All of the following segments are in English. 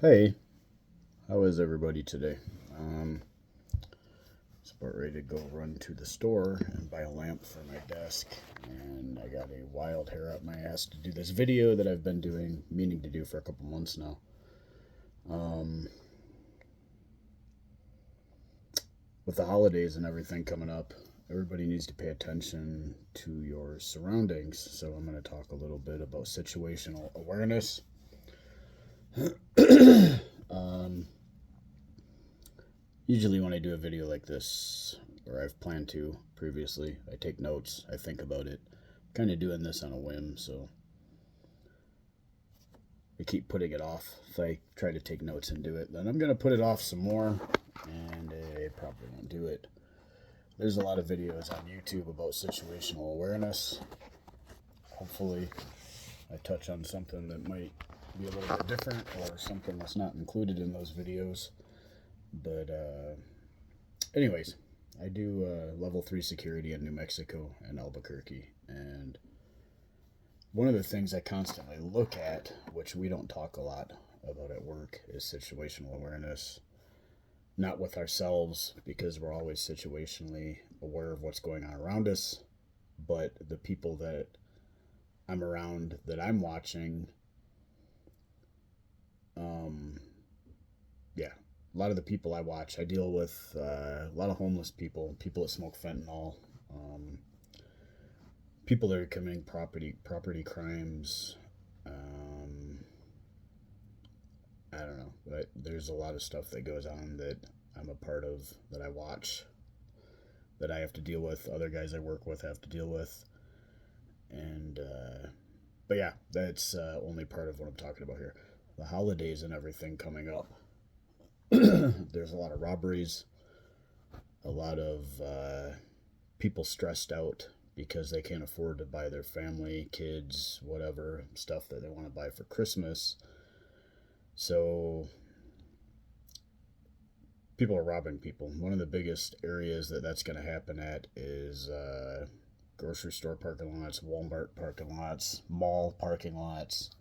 Hey, how is everybody today? Um, it's about ready to go run to the store and buy a lamp for my desk, and I got a wild hair up my ass to do this video that I've been meaning to do for a couple months now. Um, with the holidays and everything coming up, everybody needs to pay attention to your surroundings. So I'm going to talk a little bit about situational awareness. um, Usually, when I do a video like this, or I've planned to previously, I take notes, I think about it. I'm kind of doing this on a whim, so I keep putting it off. If I try to take notes and do it, then I'm going to put it off some more, and I probably won't do it. There's a lot of videos on YouTube about situational awareness. Hopefully, I touch on something that might be a little bit different or something that's not included in those videos. But anyways, I do level 3 security in New Mexico and Albuquerque. And one of the things I constantly look at, which we don't talk a lot about at work, is situational awareness. Not with ourselves, because we're always situationally aware of what's going on around us, but the people that I'm around, that I'm watching, yeah, a lot of the people I watch, I deal with a lot of homeless people, people that smoke fentanyl, people that are committing property crimes. I don't know, but there's a lot of stuff that goes on that I'm a part of, that I watch, that I have to deal with. Other guys I work with have to deal with, and but yeah, that's only part of what I'm talking about here. The holidays and everything coming up. There's a lot of robberies, a lot of people stressed out because they can't afford to buy their family, kids, whatever stuff that they want to buy for Christmas. So people are robbing people. One of the biggest areas that that's going to happen at is grocery store parking lots, Walmart parking lots, mall parking lots,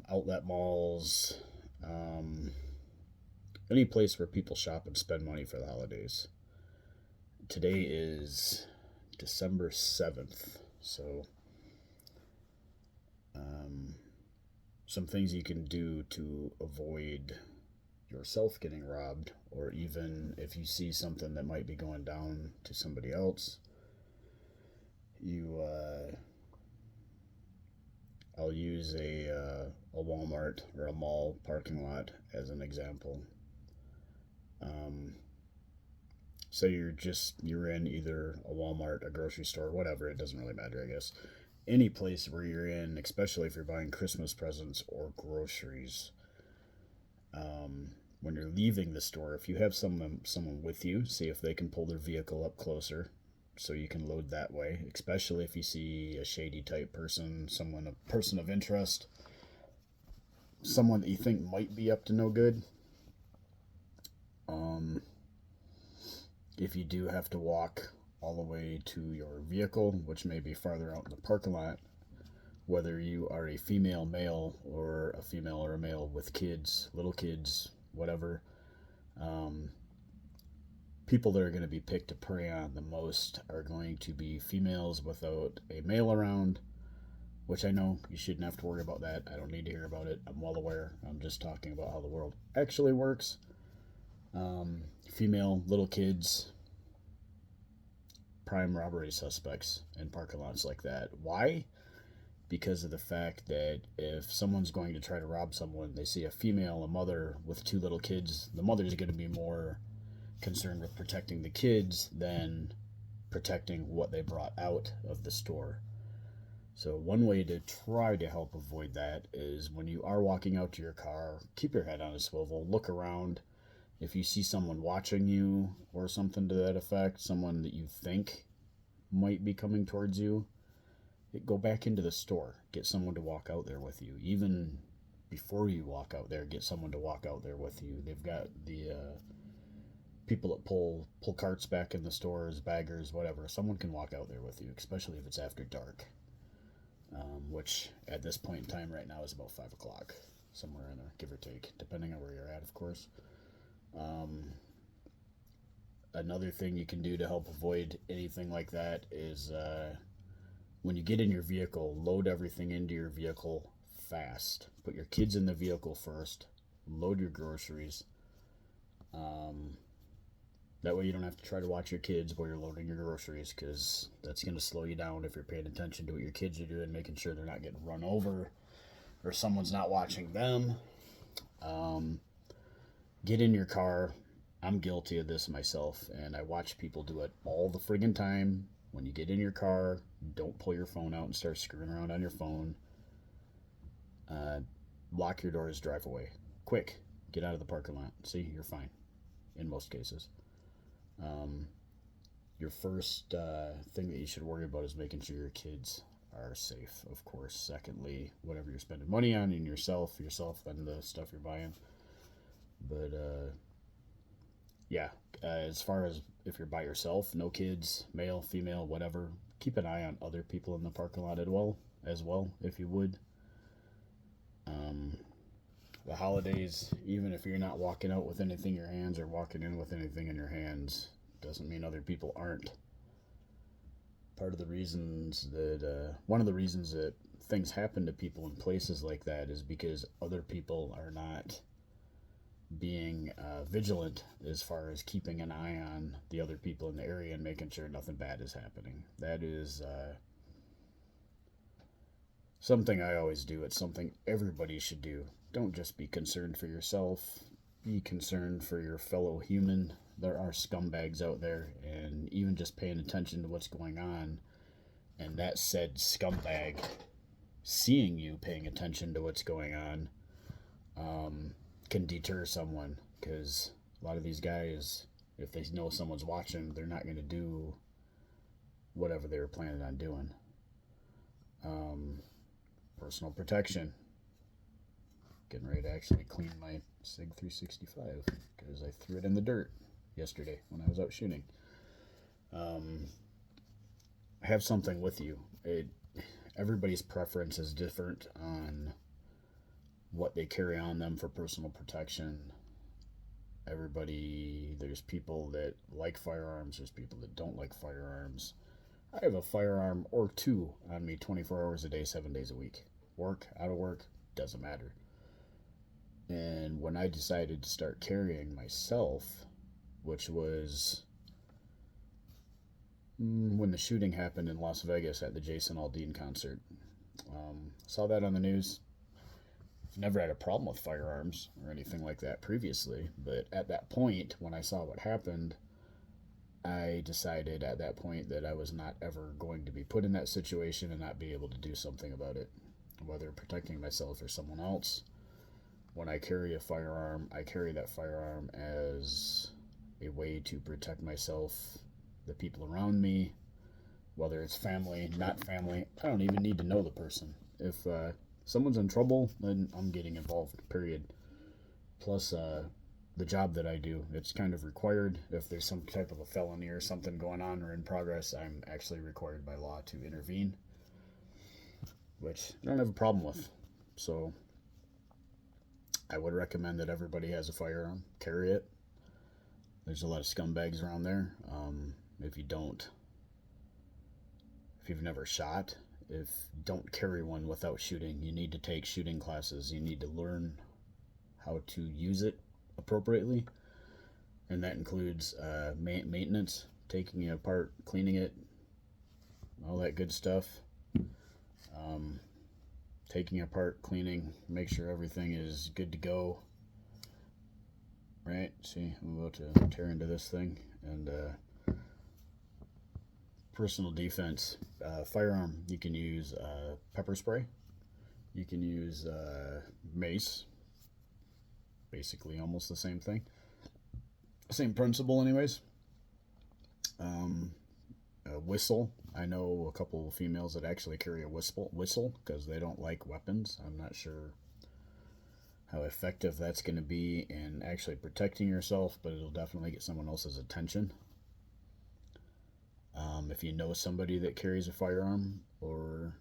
outlet malls, any place where people shop and spend money for the holidays. Today is December 7th, so some things you can do to avoid yourself getting robbed, or even if you see something that might be going down to somebody else, I'll use a Walmart or a mall parking lot as an example. So you're in either a Walmart, a grocery store, whatever, it doesn't really matter, I guess. Any place where you're in, especially if you're buying Christmas presents or groceries, when you're leaving the store, if you have someone with you, see if they can pull their vehicle up closer so you can load that way, especially if you see a shady type person, a person of interest, someone that you think might be up to no good. If you do have to walk all the way to your vehicle, which may be farther out in the parking lot, whether you are a female, male, or a female or a male with kids, little kids, whatever, people that are going to be picked to prey on the most are going to be females without a male around, which I know you shouldn't have to worry about that. I don't need to hear about it. I'm well aware. I'm just talking about how the world actually works. Female, little kids, prime robbery suspects in parking lots like that. Why? Because of the fact that if someone's going to try to rob someone, they see a female, a mother with two little kids, the mother's going to be more concerned with protecting the kids than protecting what they brought out of the store. So one way to try to help avoid that is when you are walking out to your car, keep your head on a swivel, look around. If you see someone watching you or something to that effect, someone that you think might be coming towards you, go back into the store. Get someone to walk out there with you. Even before you walk out there, get someone to walk out there with you. They've got the people that pull carts back in the stores, baggers, whatever. Someone can walk out there with you, especially if it's after dark, which at this point in time right now is about 5 o'clock. somewhere in there, give or take, depending on where you're at, of course. Um, Another thing you can do to help avoid anything like that is when you get in your vehicle, load everything into your vehicle fast. Put your kids in the vehicle first, load your groceries. Um, that way you don't have to try to watch your kids while you're loading your groceries, because that's going to slow you down if you're paying attention to what your kids are doing, making sure they're not getting run over or someone's not watching them. Um, get in your car. I'm guilty of this myself, and I watch people do it all the friggin' time. When you get in your car, don't pull your phone out and start screwing around on your phone. Uh, Lock your doors, drive away. Quick, get out of the parking lot. See, you're fine in most cases. Um, your first thing that you should worry about is making sure your kids are safe, of course. Secondly, whatever you're spending money on in yourself, then the stuff you're buying. But yeah, as far as if you're by yourself, no kids, male, female, whatever, keep an eye on other people in the parking lot as well, if you would. Um, the holidays, even if you're not walking out with anything in your hands or walking in with anything in your hands, doesn't mean other people aren't. One of the reasons that things happen to people in places like that is because other people are not being vigilant as far as keeping an eye on the other people in the area and making sure nothing bad is happening. That is something I always do. It's something everybody should do. Don't just be concerned for yourself, be concerned for your fellow human. There are scumbags out there, and even just paying attention to what's going on, and that said scumbag seeing you paying attention to what's going on, can deter someone, because a lot of these guys, if they know someone's watching, they're not going to do whatever they were planning on doing. Personal protection. Getting ready to actually clean my SIG 365 because I threw it in the dirt yesterday when I was out shooting. Have something with you. Everybody's preference is different on what they carry on them for personal protection. There's people that like firearms, there's people that don't like firearms. I have a firearm or two on me 24 hours a day, 7 days a week. Work, out of work, doesn't matter. And when I decided to start carrying myself, which was when the shooting happened in Las Vegas at the Jason Aldean concert, saw that on the news. I've never had a problem with firearms or anything like that previously, but at that point, when I saw what happened, I decided at that point that I was not ever going to be put in that situation and not be able to do something about it, whether protecting myself or someone else. When I carry a firearm, I carry that firearm as a way to protect myself, the people around me, whether it's family, not family. I don't even need to know the person. If someone's in trouble, then I'm getting involved, period. Plus, the job that I do, it's kind of required. If there's some type of a felony or something going on or in progress, I'm actually required by law to intervene, which I don't have a problem with. So I would recommend that everybody has a firearm, carry it. There's a lot of scumbags around there. If you've never shot, don't carry one without shooting. You need to take shooting classes. You need to learn how to use it appropriately, and that includes maintenance, taking it apart, cleaning it, all that good stuff. Taking it apart, cleaning, make sure everything is good to go. Right? See, I'm about to tear into this thing. And personal defense, firearm, you can use pepper spray. You can use mace. Basically almost the same thing. Same principle anyways. A whistle. I know a couple of females that actually carry a whistle because they don't like weapons. I'm not sure how effective that's going to be in actually protecting yourself, but it'll definitely get someone else's attention. If you know somebody that carries a firearm or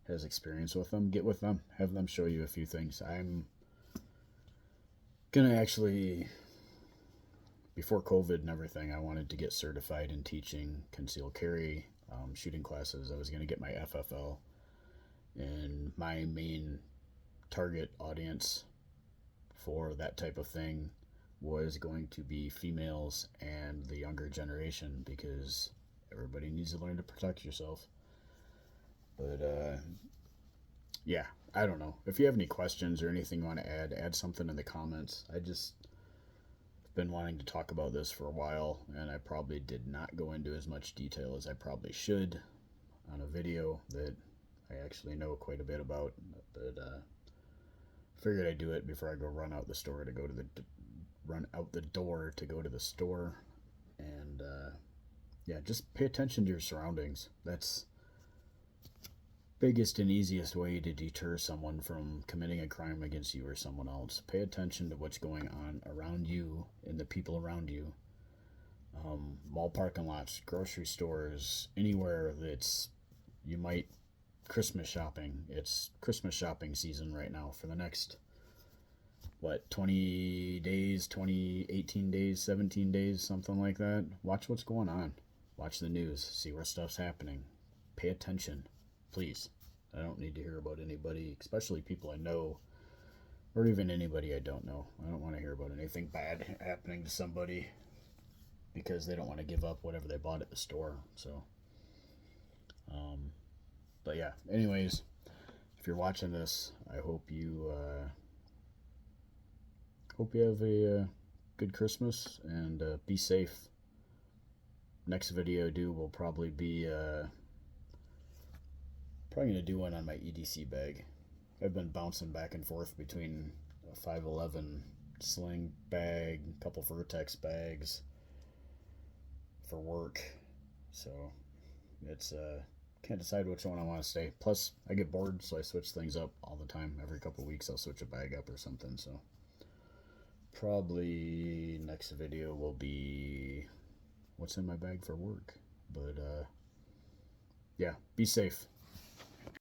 has experience with them, get with them. Have them show you a few things. I'm Gonna actually, before COVID and everything, I wanted to get certified in teaching concealed carry, shooting classes. I was gonna get my FFL, and my main target audience for that type of thing was going to be females and the younger generation, because everybody needs to learn to protect yourself. But yeah, I don't know. If you have any questions or anything you want to add something in the comments. I just been wanting to talk about this for a while, and I probably did not go into as much detail as I probably should on a video that I actually know quite a bit about. But figured I'd do it before I go run out the door to go to the store. And yeah, just pay attention to your surroundings. That's biggest and easiest way to deter someone from committing a crime against you or someone else. Pay attention to what's going on around you and the people around you. Mall parking lots, grocery stores, anywhere that's you might Christmas shopping. It's Christmas shopping season right now for the next 20 days, 20, 18 days, 17 days, something like that. Watch what's going on. Watch the news, see where stuff's happening. Pay attention, please. I don't need to hear about anybody, especially people I know, or even anybody I don't know. I don't want to hear about anything bad happening to somebody because they don't want to give up whatever they bought at the store. So, but yeah, anyways, if you're watching this, I hope you have a good Christmas, and be safe. Next video due will probably be probably gonna do one on my EDC bag. I've been bouncing back and forth between a 511 sling bag, a couple Vertex bags for work, so it's can't decide which one I want to stay. Plus, I get bored, so I switch things up all the time. Every couple weeks, I'll switch a bag up or something. So probably next video will be what's in my bag for work. But yeah, be safe.